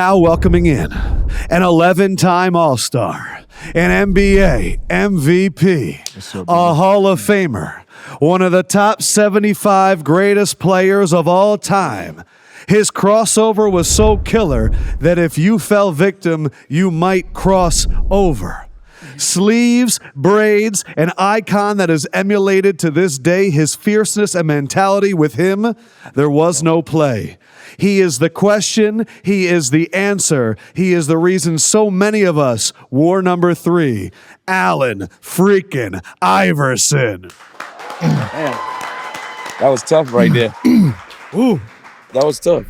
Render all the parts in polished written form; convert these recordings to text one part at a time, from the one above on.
Now welcoming in an 11-time All-Star, an NBA MVP, a Hall of Famer, one of the top 75 greatest players of all time. His crossover was so killer that if you fell victim, you might cross over. Sleeves, braids, an icon that is emulated to this day. His fierceness and mentality, with him, there was no play. He is the question. He is the answer. He is the reason so many of us wore number 3, Allen freaking Iverson. Man, that was tough right there. Ooh. That was tough.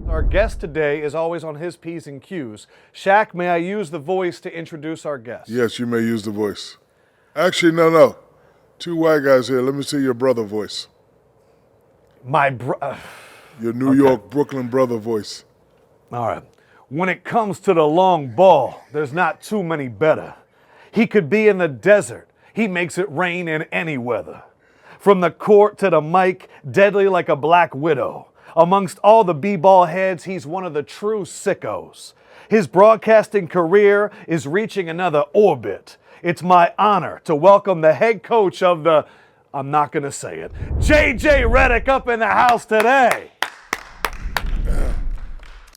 Our guest today is always on his P's and Q's. Shaq, may I use the voice to introduce our guest? Yes, you may use the voice. Actually, no. 2 white guys here. Let me see your brother voice. Your New York, Brooklyn brother voice. All right. When it comes to the long ball, there's not too many better. He could be in the desert. He makes it rain in any weather. From the court to the mic, deadly like a black widow. Amongst all the b-ball heads, he's one of the true sickos. His broadcasting career is reaching another orbit. It's my honor to welcome the head coach of the, I'm not going to say it, JJ Redick up in the house today.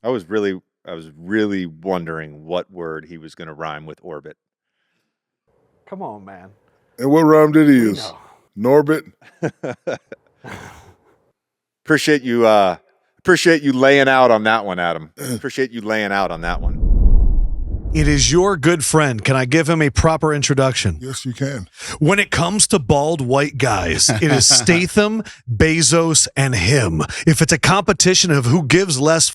I was really wondering what word he was going to rhyme with orbit. Come on, man. And what rhyme did he use? Norbit? Appreciate you laying out on that one, Adam. Appreciate you laying out on that one. It is your good friend. Can I give him a proper introduction? Yes, you can. When it comes to bald white guys, it is Statham, Bezos, and him. If it's a competition of who gives less,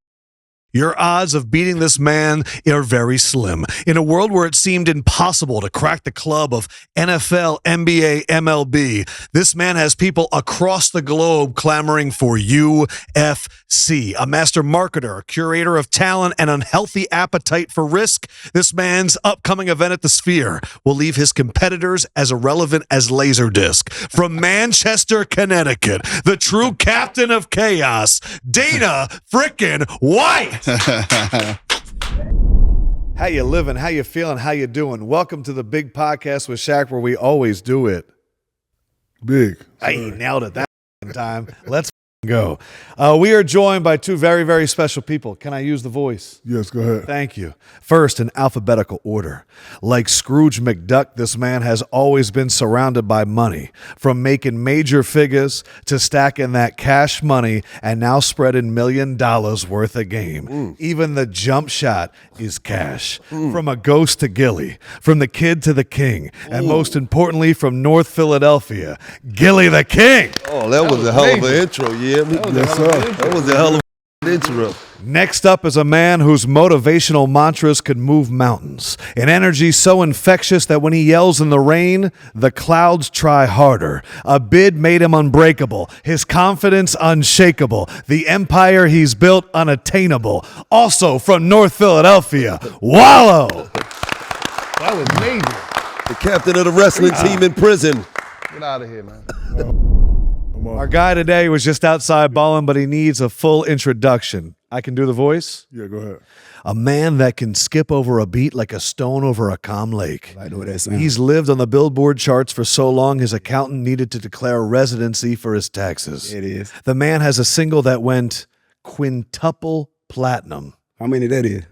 your odds of beating this man are very slim. In a world where it seemed impossible to crack the club of NFL, NBA, MLB, this man has people across the globe clamoring for UFC. A master marketer, a curator of talent, and unhealthy appetite for risk, this man's upcoming event at the Sphere will leave his competitors as irrelevant as Laserdisc. From Manchester, Connecticut, the true captain of chaos, Dana frickin' White. How you living? How you feeling? How you doing? Welcome to the big podcast with Shaq, where we always do it big. Hey, nailed it that time. Let's go. We are joined by 2 very, very special people. Can I use the voice? Yes, go ahead. Thank you. First, in alphabetical order. Like Scrooge McDuck, this man has always been surrounded by money, from making major figures to stacking that cash money and now spreading $1 million worth a game. Even the jump shot is cash. From a ghost to Gilly, from the kid to the king, and most importantly, from North Philadelphia, Gilly the King. Oh, that was a hell of an intro, yeah. That was a hell of an intro. Next up is a man whose motivational mantras could move mountains. An energy so infectious that when he yells in the rain, the clouds try harder. A bid made him unbreakable. His confidence unshakable. The empire he's built unattainable. Also from North Philadelphia, Wallow. That was major. The captain of the wrestling team in prison. Get out of here, man. Our guy today was just outside balling, but he needs a full introduction. I can do the voice? Yeah, go ahead. A man that can skip over a beat like a stone over a calm lake. I know what that sounds. He's lived on the Billboard charts for so long, his accountant needed to declare residency for his taxes. It is. The man has a single that went quintuple platinum. How many that is?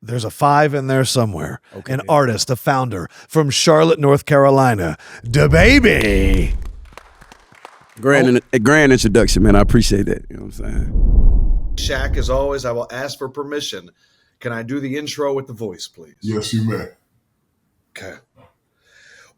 There's a 5 in there somewhere. Okay. An artist, a founder from Charlotte, North Carolina, DaBaby. A grand introduction, man. I appreciate that. You know what I'm saying? Shaq, as always, I will ask for permission. Can I do the intro with the voice, please? Yes, you may. Okay.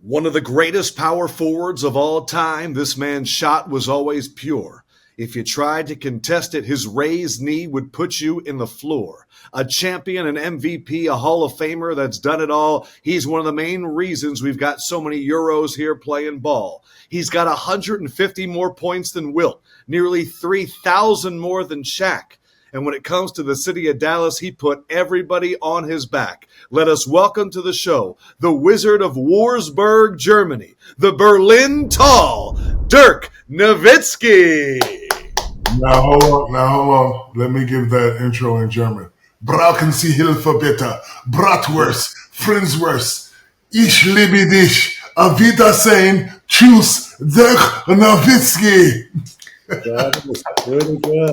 One of the greatest power forwards of all time, this man's shot was always pure. If you tried to contest it, his raised knee would put you in the floor. A champion, an MVP, a Hall of Famer that's done it all. He's one of the main reasons we've got so many Euros here playing ball. He's got 150 more points than Wilt, nearly 3,000 more than Shaq. And when it comes to the city of Dallas, he put everybody on his back. Let us welcome to the show the Wizard of Wurzburg, Germany, the Berlin Tall, Dirk Nowitzki. Now, hold on. Let me give that intro in German. Brauchen Sie Hilfe bitte. Bratwurst, Frinswurst. Ich liebe dich. Auf Wiedersehen. Tschüss. Dirk Nowitzki. Really good.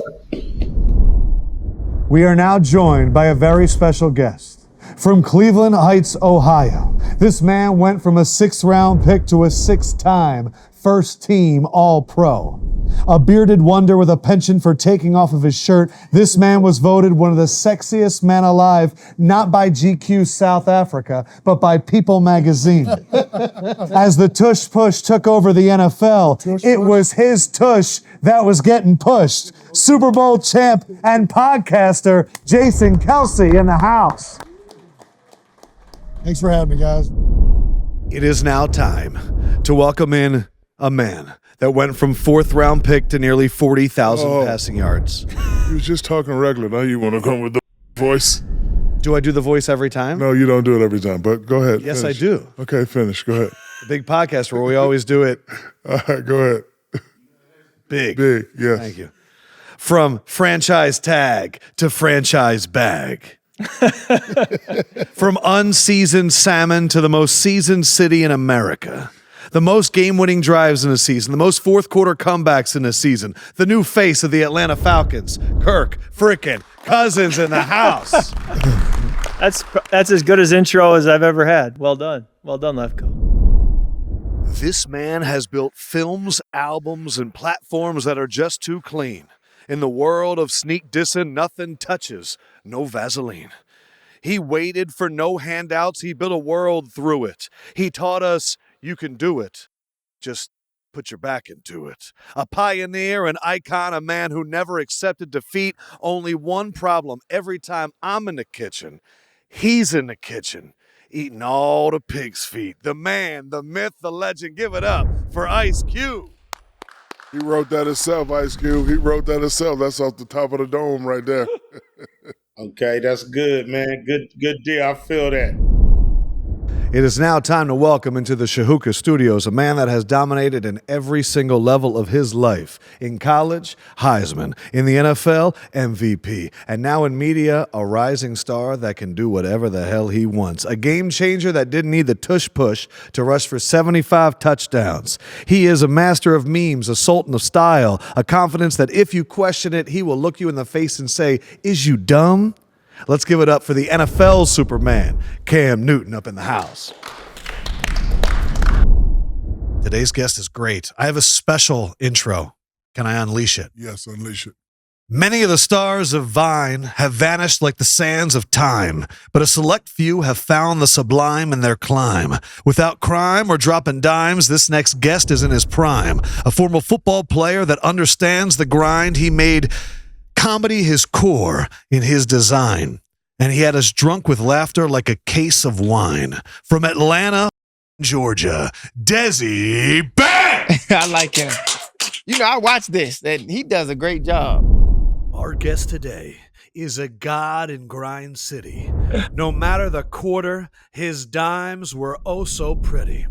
We are now joined by a very special guest from Cleveland Heights, Ohio. This man went from a 6th-round pick to a 6-time first-team All-Pro. A bearded wonder with a penchant for taking off of his shirt, this man was voted one of the sexiest men alive, not by GQ South Africa, but by People magazine. As the tush push took over the NFL, it was his tush that was getting pushed. Super Bowl champ and podcaster Jason Kelsey in the house. Thanks for having me, guys. It is now time to welcome in a man that went from 4th-round pick to nearly 40,000 passing yards. You was just talking regular. Now you want to come with the voice? Do I do the voice every time? No, you don't do it every time, but go ahead. Yes, finish. I do. Okay, finish. Go ahead. The big podcast where we always do it All right, go ahead. big. Big, yes. Thank you. From franchise tag to franchise bag. From unseasoned salmon to the most seasoned city in America. The most game-winning drives in a season, the most fourth-quarter comebacks in a season, the new face of the Atlanta Falcons, Kirk frickin' Cousins in the house. That's as good as intro as I've ever had. Well done, Lefkoe. This man has built films, albums, and platforms that are just too clean. In the world of sneak dissing, nothing touches, no Vaseline. He waited for no handouts, he built a world through it. He taught us, you can do it. Just put your back into it. A pioneer, an icon, a man who never accepted defeat. Only one problem. Every time I'm in the kitchen, he's in the kitchen, eating all the pig's feet. The man, the myth, the legend. Give it up for Ice Cube. He wrote that himself, Ice Cube. He wrote that himself. That's off the top of the dome right there. Okay, that's good, man. Good deal. I feel that. It is now time to welcome into the Shahuka Studios a man that has dominated in every single level of his life. In college, Heisman. In the NFL, MVP. And now in media, a rising star that can do whatever the hell he wants. A game changer that didn't need the tush push to rush for 75 touchdowns. He is a master of memes, a sultan of style, a confidence that if you question it, he will look you in the face and say, "Is you dumb?" Let's give it up for the NFL Superman, Cam Newton, up in the house. Today's guest is great. I have a special intro. Can I unleash it? Yes, unleash it. Many of the stars of Vine have vanished like the sands of time, but a select few have found the sublime in their climb. Without crime or dropping dimes, this next guest is in his prime. A former football player that understands the grind. He made comedy his core in his design, and he had us drunk with laughter like a case of wine. From Atlanta, Georgia, Desi Banks! I like him. You know, I watch this, and he does a great job. Our guest today is a god in Grind City. No matter the quarter, his dimes were oh so pretty.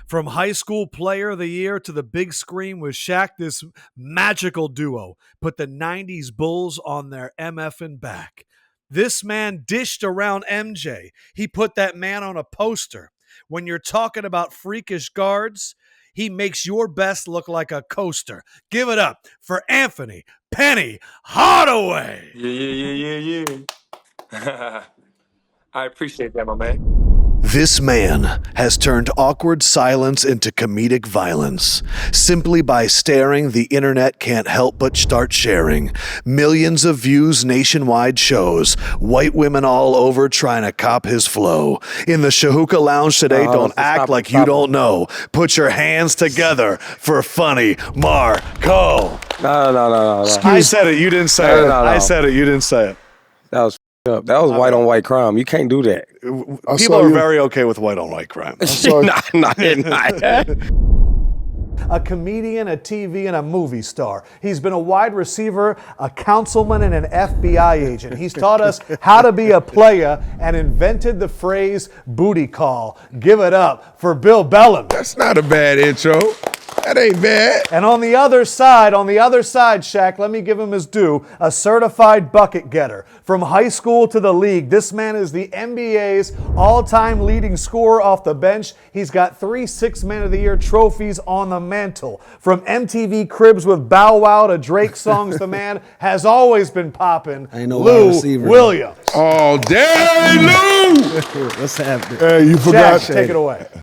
From high school player of the year to the big screen with Shaq, this magical duo put the 90s Bulls on their MFing back. This man dished around MJ. He put that man on a poster. When you're talking about freakish guards, he makes your best look like a coaster. Give it up for Anthony Penny Hardaway. Yeah. I appreciate that, my man. This man has turned awkward silence into comedic violence. Simply by staring, the internet can't help but start sharing. Millions of views, nationwide shows. White women all over trying to cop his flow. In the Shahuka Lounge today, don't act like you don't know. Put your hands together for Funny Marco. No. I said it, you didn't say it. No. I said it, you didn't say it. That was up. That was white on white crime. You can't do that. People are very okay with white on white crime. not. A comedian, a TV, and a movie star. He's been a wide receiver, a councilman, and an FBI agent. He's taught us how to be a player and invented the phrase booty call. Give it up for Bill Bellamy. That's not a bad intro. That ain't bad. And on the other side, Shaq, let me give him his due, a certified bucket getter. From high school to the league, this man is the NBA's all-time leading scorer off the bench. He's got 3 Sixth Man of the Year trophies on the mantle. From MTV Cribs with Bow Wow to Drake songs, the man has always been popping. Ain't no Lou wide receiver. Williams. All day, Lou. What's happening? Hey, you forgot. Shaq, take it away.